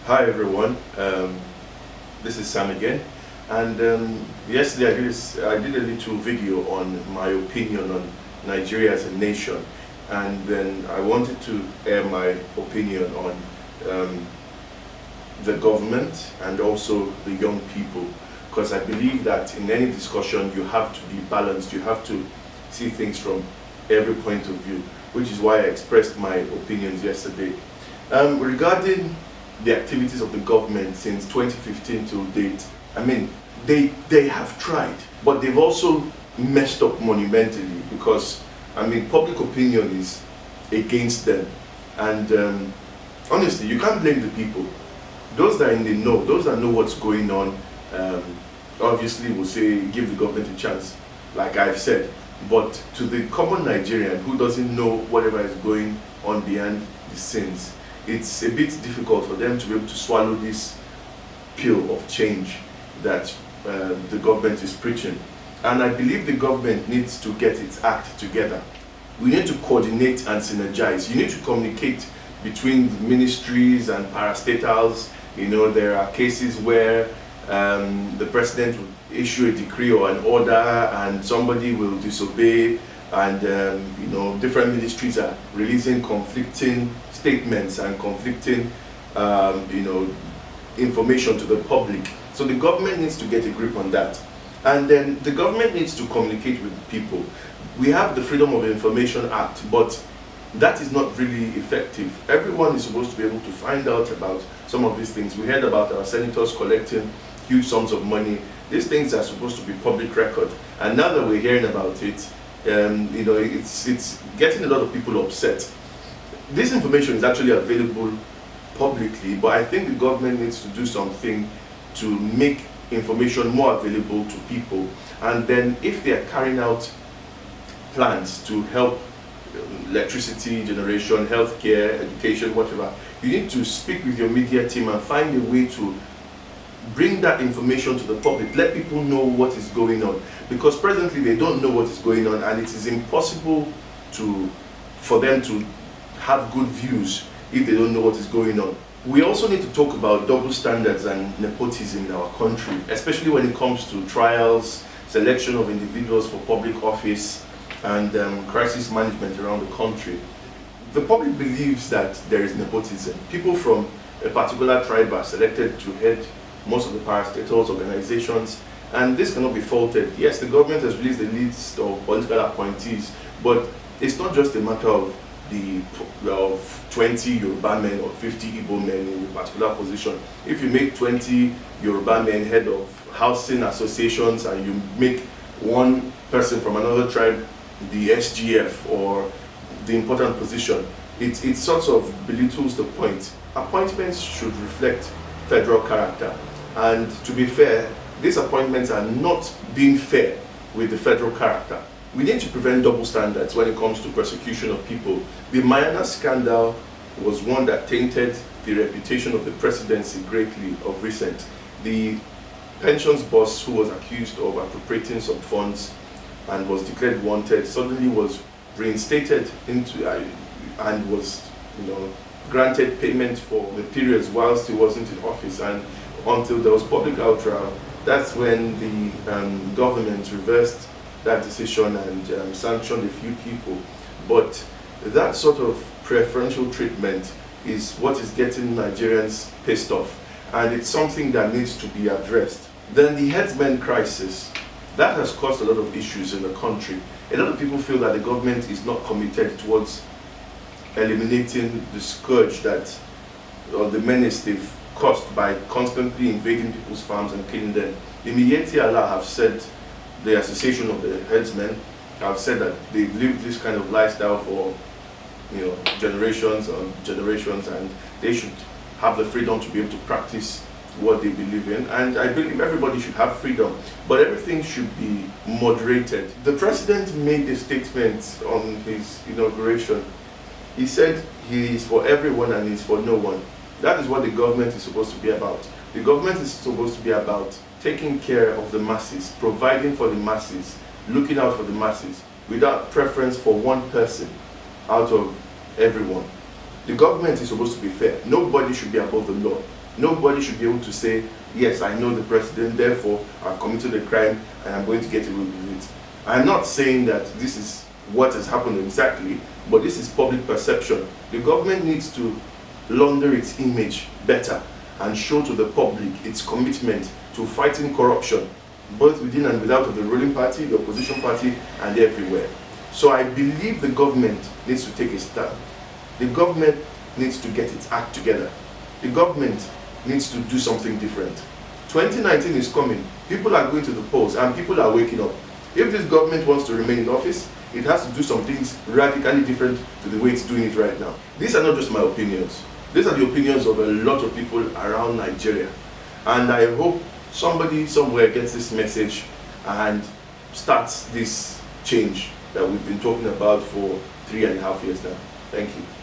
Hi everyone, this is Sam again, and yesterday I did a little video on my opinion on Nigeria as a nation, and then I wanted to air my opinion on the government and also the young people, because I believe that in any discussion you have to be balanced, you have to see things from every point of view, which is why I expressed my opinions yesterday. Regarding the activities of the government since 2015 till date, I mean, they have tried, but they've also messed up monumentally, because I mean, public opinion is against them, and honestly, you can't blame the people. Those that are in the know, those that know what's going on, obviously will say give the government a chance, like I've said. But to the common Nigerian who doesn't know whatever is going on behind the scenes, it's a bit difficult for them to be able to swallow this pill of change that the government is preaching. And I believe the government needs to get its act together. We need to coordinate and synergize. You need to communicate between the ministries and parastatals. You know, there are cases where the president will issue a decree or an order and somebody will disobey, and you know, different ministries are releasing conflicting statements and conflicting you know, information to the public. So the government needs to get a grip on that, and then the government needs to communicate with the people. We have the Freedom of Information Act, but that is not really effective. Everyone is supposed to be able to find out about some of these things. We heard about our senators collecting huge sums of money. These things are supposed to be public record, and now that we're hearing about it, you know, it's getting a lot of people upset. This information is actually available publicly, but I think the government needs to do something to make information more available to people. And then if they are carrying out plans to help electricity generation, healthcare, education, whatever, you need to speak with your media team and find a way to bring that information to the public. Let people know what is going on, because presently they don't know what is going on, and it is impossible for them to have good views if they don't know what is going on. We also need to talk about double standards and nepotism in our country, especially when it comes to trials, selection of individuals for public office, and crisis management around the country. The public believes that there is nepotism. People from a particular tribe are selected to head most of the parastatals organizations, and this cannot be faulted. Yes, the government has released a list of political appointees, but it's not just a matter of 20 Yoruba men or 50 Igbo men in a particular position. If you make 20 Yoruba men head of housing associations, and you make one person from another tribe the SGF or the important position, it sort of belittles the point. Appointments should reflect federal character, and to be fair, these appointments are not being fair with the federal character. We need to prevent double standards when it comes to persecution of people. The Mayana scandal was one that tainted the reputation of the presidency greatly of recent. The pensions boss who was accused of appropriating some funds and was declared wanted suddenly was reinstated into and was, you know, granted payment for the periods whilst he wasn't in office, and until there was public outrage, that's when the government reversed that decision and sanctioned a few people. But that sort of preferential treatment is what is getting Nigerians pissed off, and it's something that needs to be addressed. Then the headsmen crisis, that has caused a lot of issues in the country. A lot of people feel that the government is not committed towards eliminating the scourge that, or the menace they've caused by constantly invading people's farms and killing them. The Miyetti Allah have said, the Association of the Headsmen have said that they've lived this kind of lifestyle for, you know, generations on generations, and they should have the freedom to be able to practice what they believe in. And I believe everybody should have freedom, but everything should be moderated. The president made a statement on his inauguration. He said he is for everyone and he's for no one. That is what the government is supposed to be about. The government is supposed to be about taking care of the masses, providing for the masses, looking out for the masses, without preference for one person out of everyone. The government is supposed to be fair. Nobody should be above the law. Nobody should be able to say, yes, I know the president, therefore I've committed a crime and I'm going to get away with it. I'm not saying that this is what has happened exactly, but this is public perception. The government needs to launder its image better and show to the public its commitment to fighting corruption, both within and without of the ruling party, the opposition party, and everywhere. So I believe the government needs to take a stand. The government needs to get its act together. The government needs to do something different. 2019 is coming. People are going to the polls and people are waking up. If this government wants to remain in office, it has to do some things radically different to the way it's doing it right now. These are not just my opinions. These are the opinions of a lot of people around Nigeria. And I hope somebody somewhere gets this message and starts this change that we've been talking about for 3.5 years now. Thank you.